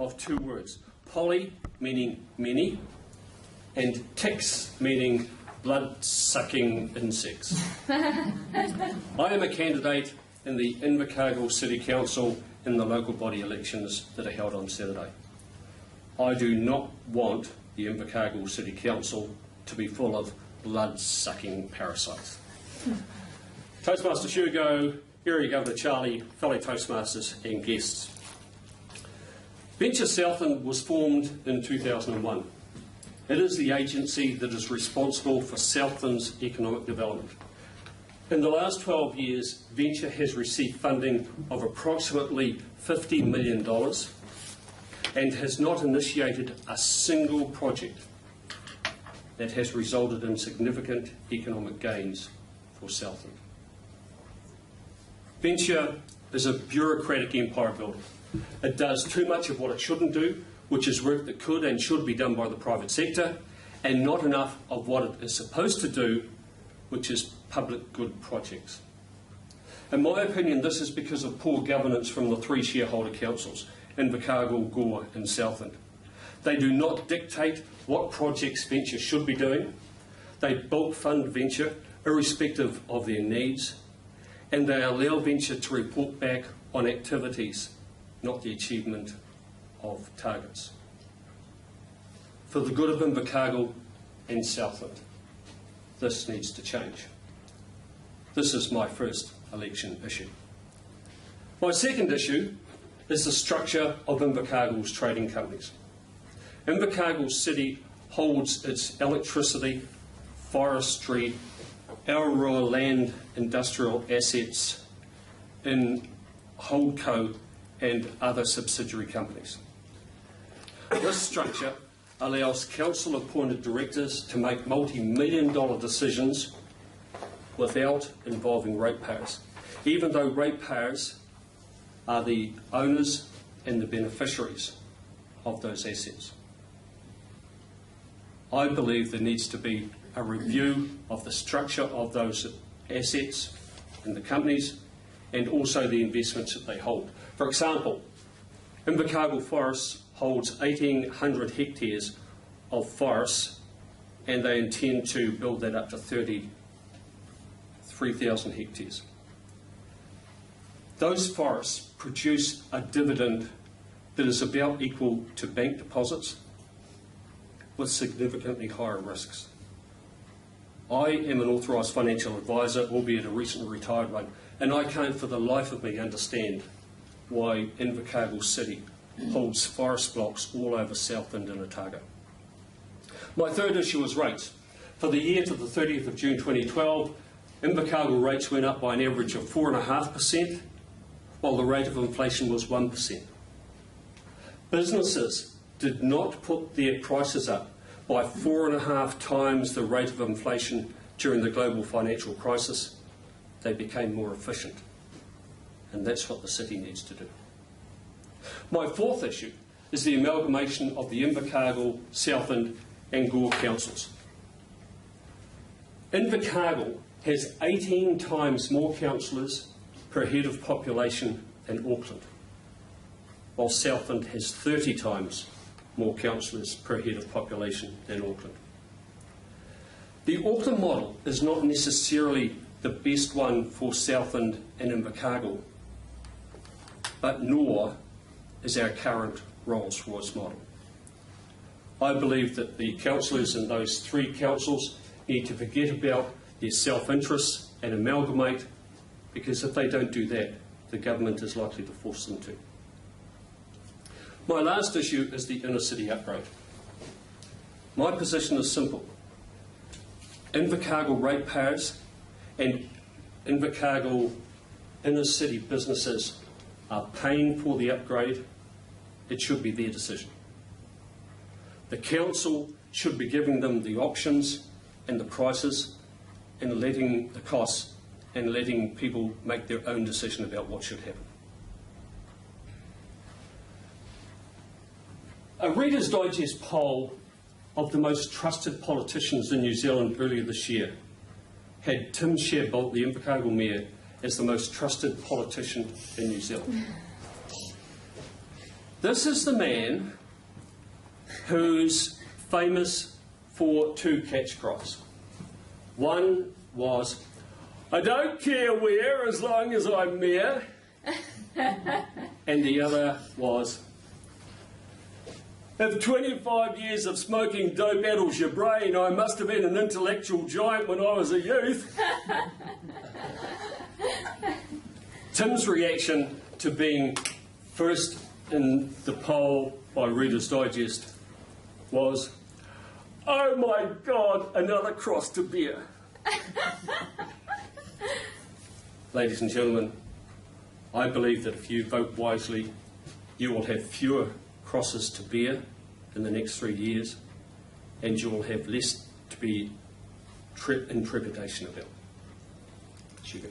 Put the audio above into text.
of two words, poly meaning many, and ticks meaning blood-sucking insects. I am a candidate in the Invercargill City Council in the local body elections that are held on Saturday. I do not want the Invercargill City Council to be full of blood-sucking parasites. Toastmaster Hugo, Area Governor Charlie, fellow Toastmasters and guests. Venture Southland was formed in 2001. It is the agency that is responsible for Southland's economic development. In the last 12 years, Venture has received funding of approximately $50 million and has not initiated a single project that has resulted in significant economic gains for Southland. Venture is a bureaucratic empire builder. It does too much of what it shouldn't do, which is work that could and should be done by the private sector, and not enough of what it is supposed to do, which is public good projects. In my opinion, this is because of poor governance from the three shareholder councils, Invercargill, Gore and Southland. They do not dictate what projects Venture should be doing. They bulk fund Venture irrespective of their needs, and they allow Venture to report back on activities, not the achievement of targets. For the good of Invercargill and Southland, this needs to change. This is my first election issue. My second issue is the structure of Invercargill's trading companies. Invercargill City holds its electricity, forestry, Aurora land industrial assets in Holdco and other subsidiary companies. This structure allows council-appointed directors to make multi-million-dollar decisions without involving ratepayers, even though ratepayers are the owners and the beneficiaries of those assets. I believe there needs to be a review of the structure of those assets in the companies and also the investments that they hold. For example, Invercargill Forests holds 1,800 hectares of forests, and they intend to build that up to 33,000 hectares. Those forests produce a dividend that is about equal to bank deposits with significantly higher risks. I am an authorised financial advisor, albeit a recently retired one, and I can't for the life of me understand why Invercargill City holds forest blocks all over Southland and Otago. My third issue is rates. For the year to the 30th of June 2012, Invercargill rates went up by an average of 4.5%, while the rate of inflation was 1%. Businesses did not put their prices up by 4.5 times the rate of inflation during the global financial crisis. They became more efficient, and that's what the city needs to do. My fourth issue is the amalgamation of the Invercargill, Southland and Gore councils. Invercargill has 18 times more councillors per head of population than Auckland, while Southland has 30 times more councillors per head of population than Auckland. The Auckland model is not necessarily the best one for Southland and Invercargill, but nor is our current Rolls-Royce model. I believe that the councillors in those three councils need to forget about their self-interests and amalgamate, because if they don't do that, the government is likely to force them to. My last issue is the inner city upgrade. My position is simple. Invercargill ratepayers and Invercargill inner city businesses are paying for the upgrade. It should be their decision. The council should be giving them the options and the prices and letting the costs and letting people make their own decision about what should happen. A Reader's Digest poll of the most trusted politicians in New Zealand earlier this year had Tim Sherbolt, the Invercargill Mayor, as the most trusted politician in New Zealand. This is the man who's famous for two catch cries. One was, "I don't care where as long as I'm mayor." And the other was, "If 25 years of smoking dope addles your brain, I must have been an intellectual giant when I was a youth." Tim's reaction to being first in the poll by Reader's Digest was, "Oh my God, another cross to bear." Ladies and gentlemen, I believe that if you vote wisely, you will have fewer crosses to bear in the next 3 years, and you will have less to be in trepidation about. Sugar.